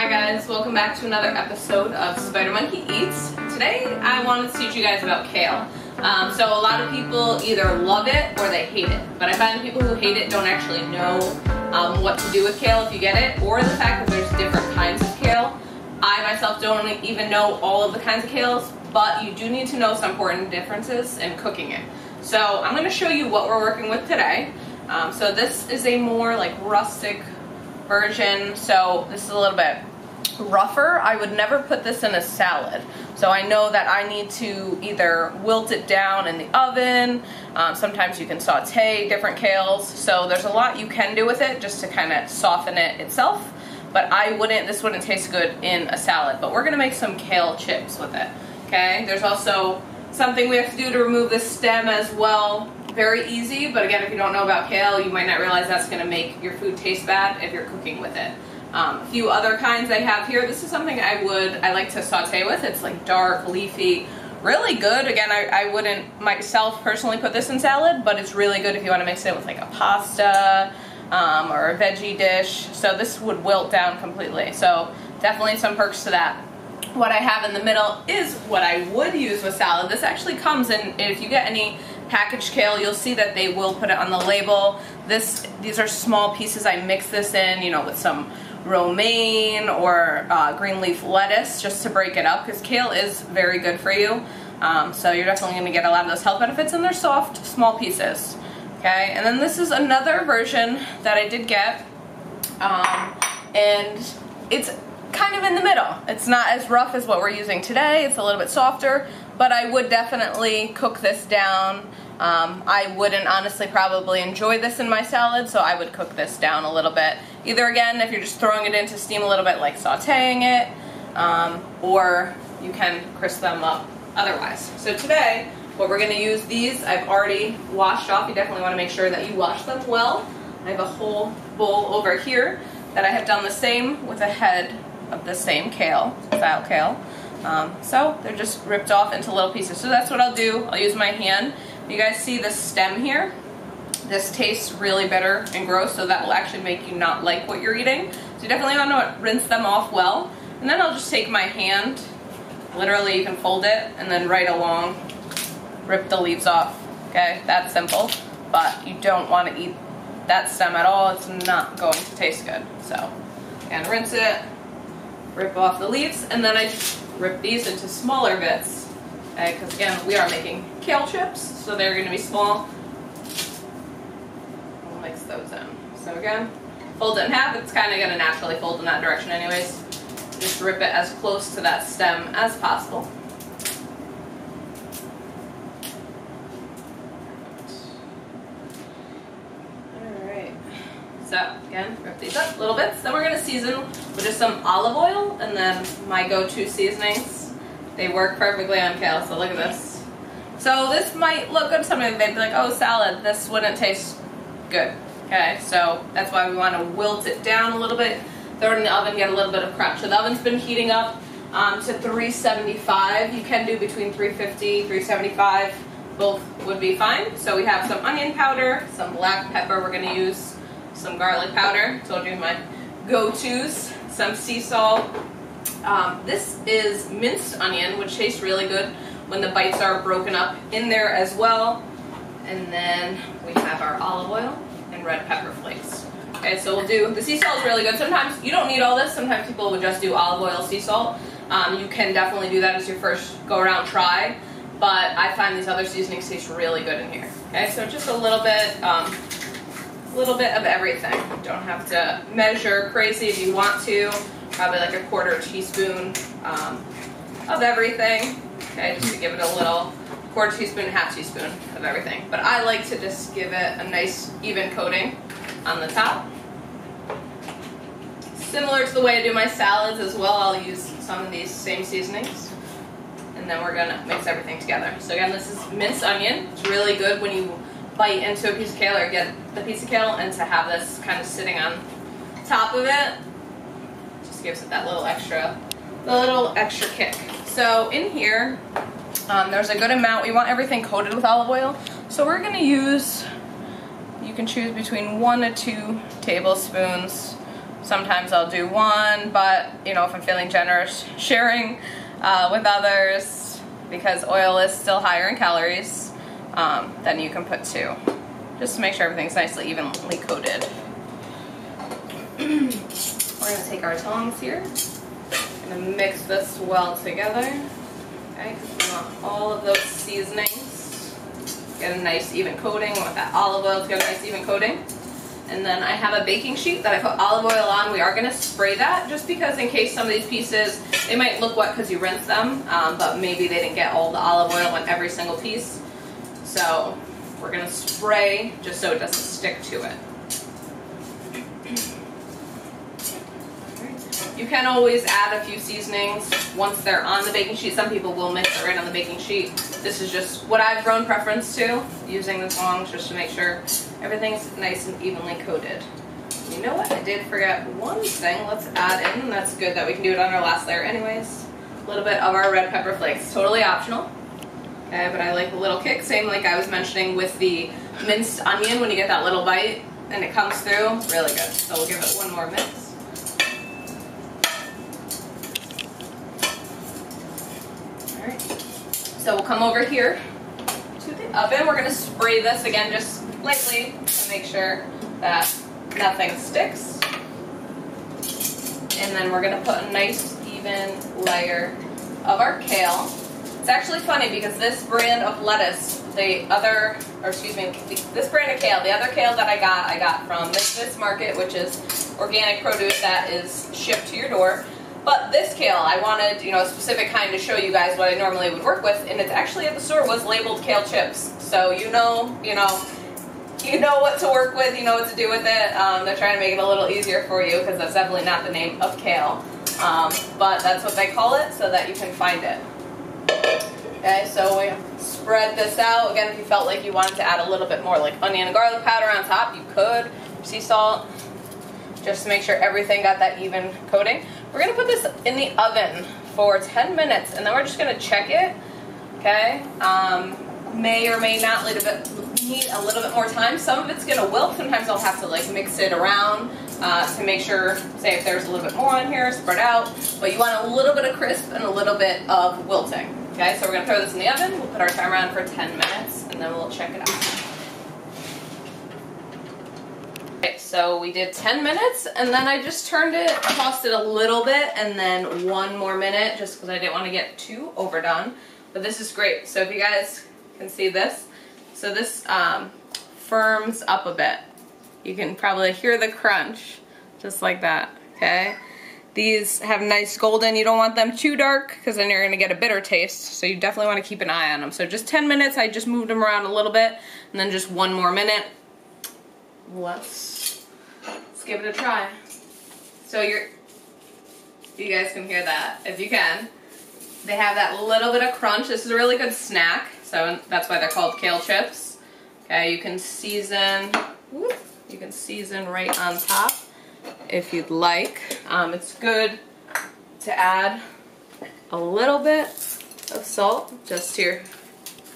Hi guys, welcome back to another episode of Spider Monkey Eats. Today I wanted to teach you guys about kale. So a lot of people either love it or they hate it, but I find the people who hate it don't actually know what to do with kale if you get it, or the fact that there's different kinds of kale. I myself don't even know all of the kinds of kales, but you do need to know some important differences in cooking it. So I'm going to show you what we're working with today. So this is a more like rustic version, so this is a little bit rougher. I would never put this in a salad, so I know that I need to either wilt it down in the oven. Sometimes you can saute different kales, so there's a lot you can do with it just to kind of soften it itself, but this wouldn't taste good in a salad. But we're gonna make some kale chips with it. Okay, there's also something we have to do to remove the stem as well. Very easy, but again, if you don't know about kale, you might not realize that's going to make your food taste bad if you're cooking with it. A few other kinds I have here. This is something I like to saute with. It's like dark, leafy, really good. Again, I wouldn't myself personally put this in salad, but it's really good if you want to mix it with like a pasta or a veggie dish. So this would wilt down completely. So definitely some perks to that. What I have in the middle is what I would use with salad. This actually comes in, if you get any packaged kale, you'll see that they will put it on the label. These are small pieces. I mix this in, with some romaine or green leaf lettuce just to break it up, because kale is very good for you. So you're definitely going to get a lot of those health benefits, and they're soft, small pieces. Okay, and then this is another version that I did get, and it's kind of in the middle. It's not as rough as what we're using today. It's a little bit softer, but I would definitely cook this down. I wouldn't honestly probably enjoy this in my salad, so I would cook this down a little bit. Either again, if you're just throwing it in to steam a little bit, like sauteing it, or you can crisp them up otherwise. So today, what we're going to use these, I've already washed off. You definitely want to make sure that you wash them well. I have a whole bowl over here that I have done the same with a head of the same kale, style kale. So they're just ripped off into little pieces. So that's what I'll do. I'll use my hand. You guys see the stem here? This tastes really bitter and gross, so that will actually make you not like what you're eating. So you definitely want to rinse them off well. And then I'll just take my hand, literally you can fold it, and then right along, rip the leaves off. Okay, that's simple. But you don't want to eat that stem at all. It's not going to taste good. So, again, rinse it, rip off the leaves, and then I just rip these into smaller bits. Okay, because again, we are making kale chips, so they're going to be small. We'll mix those in. So again, fold it in half. It's kind of going to naturally fold in that direction anyways. Just rip it as close to that stem as possible. Alright, so again, rip these up little bits. Then we're going to season with just some olive oil and then my go-to seasonings. They work perfectly on kale, so look at this. So this might look good to somebody. They'd be like, oh, salad, this wouldn't taste good. Okay, so that's why we want to wilt it down a little bit, throw it in the oven, get a little bit of crunch. So the oven's been heating up to 375. You can do between 350, 375. Both would be fine. So we have some onion powder, some black pepper. We're going to use some garlic powder. Told you my go-tos. Some sea salt. This is minced onion, which tastes really good when the bites are broken up in there as well. And then we have our olive oil and red pepper flakes. Okay, so we'll do, the sea salt is really good. Sometimes you don't need all this. Sometimes people would just do olive oil, sea salt. You can definitely do that as your first go around try, but I find these other seasonings taste really good in here. Okay, so just a little bit of everything. You don't have to measure crazy if you want to. Probably like a 1/4 teaspoon of everything. Okay, just to give it a little 1/4 teaspoon, 1/2 teaspoon of everything. But I like to just give it a nice even coating on the top. Similar to the way I do my salads as well, I'll use some of these same seasonings. And then we're gonna mix everything together. So again, this is minced onion. It's really good when you bite into a piece of kale or get the piece of kale, and to have this kind of sitting on top of it just gives it that little extra kick. So in here, there's a good amount. We want everything coated with olive oil. So we're gonna use, you can choose between 1 to 2 tablespoons Sometimes I'll do one, but you know, if I'm feeling generous, sharing with others, because oil is still higher in calories, then you can put 2, just to make sure everything's nicely evenly coated. We're gonna take our tongs here and mix this well together. Okay, because we want all of those seasonings get a nice even coating. We want that olive oil to get a nice even coating. And then I have a baking sheet that I put olive oil on. We are going to spray that just because in case some of these pieces, they might look wet because you rinse them, but maybe they didn't get all the olive oil on every single piece. So we're going to spray just so it doesn't stick to it. You can always add a few seasonings once they're on the baking sheet. Some people will mix it right on the baking sheet. This is just what I've grown preference to, using the tongs just to make sure everything's nice and evenly coated. You know what? I did forget one thing. Let's add in, that's good that we can do it on our last layer anyways, a little bit of our red pepper flakes. Totally optional. Okay, but I like a little kick. Same like I was mentioning with the minced onion, when you get that little bite and it comes through, really good. So we'll give it one more mix. So we'll come over here to the oven. We're going to spray this again just lightly to make sure that nothing sticks. And then we're going to put a nice even layer of our kale. It's actually funny because this brand of lettuce, this brand of kale, the other kale that I got from this market, which is organic produce that is shipped to your door. But this kale, I wanted, you know, a specific kind to show you guys what I normally would work with, and it's actually at the store was labeled Kale Chips. So you know what to work with, you know what to do with it. They're trying to make it a little easier for you because that's definitely not the name of kale. But that's what they call it so that you can find it. Okay, so we spread this out. Again, if you felt like you wanted to add a little bit more like onion and garlic powder on top, you could. Sea salt, just to make sure everything got that even coating. We're going to put this in the oven for 10 minutes, and then we're just going to check it, okay? May or may not need a little bit more time. Some of it's going to wilt. Sometimes I'll have to like mix it around to make sure, say if there's a little bit more on here, spread out. But you want a little bit of crisp and a little bit of wilting, okay? So we're going to throw this in the oven. We'll put our timer on for 10 minutes, and then we'll check it out. Okay, so we did 10 minutes, and then I just turned it, tossed it a little bit, and then 1 more minute, just because I didn't want to get too overdone. But this is great. So if you guys can see this, so this firms up a bit. You can probably hear the crunch, just like that, okay? These have nice golden. You don't want them too dark, because then you're going to get a bitter taste, so you definitely want to keep an eye on them. So just 10 minutes, I just moved them around a little bit, and then just 1 more minute. Let's give it a try. So you guys can hear that, if you can. They have that little bit of crunch. This is a really good snack, so that's why they're called Kale Chips. Okay, you can season right on top if you'd like. It's good to add a little bit of salt just to your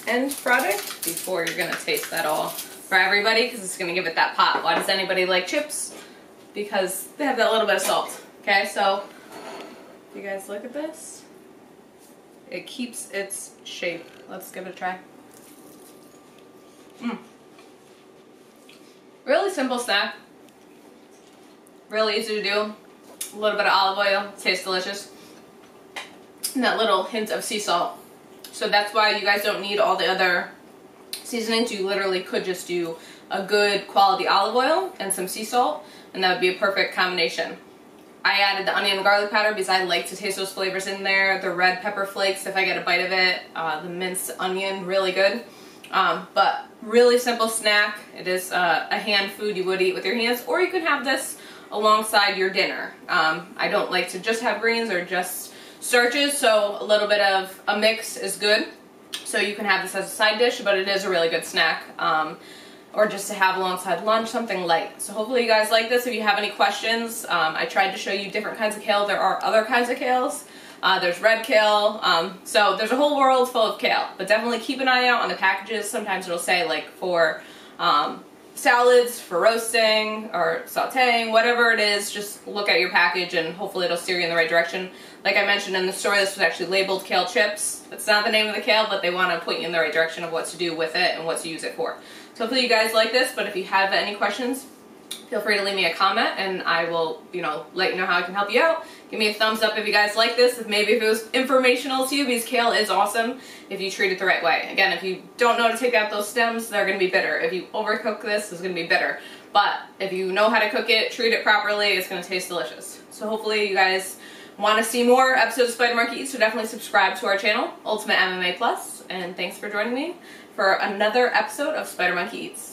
end product before you're gonna taste that all for everybody, because it's gonna give it that pop. Why does anybody like chips? Because they have that little bit of salt. Okay, so if you guys look at this, it keeps its shape. Let's give it a try. Really simple snack. Really easy to do. A little bit of olive oil, tastes delicious. And that little hint of sea salt. So that's why you guys don't need all the other seasonings. You literally could just do a good quality olive oil and some sea salt, and that would be a perfect combination. I added the onion and garlic powder because I like to taste those flavors in there. The red pepper flakes, if I get a bite of it. The minced onion, really good. But really simple snack. It is a hand food you would eat with your hands, or you can have this alongside your dinner. I don't like to just have greens or just starches, so a little bit of a mix is good. So you can have this as a side dish, but it is a really good snack. Or just to have alongside lunch, something light. So hopefully you guys like this. If you have any questions, I tried to show you different kinds of kale. There are other kinds of kales. There's red kale. So there's a whole world full of kale. But definitely keep an eye out on the packages. Sometimes it'll say like for salads, for roasting, or sauteing, whatever it is, just look at your package and hopefully it'll steer you in the right direction. Like I mentioned in the story, this was actually labeled Kale Chips. It's not the name of the kale, but they want to point you in the right direction of what to do with it and what to use it for. So hopefully you guys like this, but if you have any questions, feel free to leave me a comment and I will, let you know how I can help you out. Give me a thumbs up if you guys like this, if it was informational to you, because kale is awesome if you treat it the right way. Again, if you don't know how to take out those stems, they're going to be bitter. If you overcook this, it's going to be bitter. But if you know how to cook it, treat it properly, it's going to taste delicious. So hopefully you guys want to see more episodes of Spider Monkey Eats, so definitely subscribe to our channel, Ultimate MMA Plus, and thanks for joining me for another episode of Spider Monkey Eats.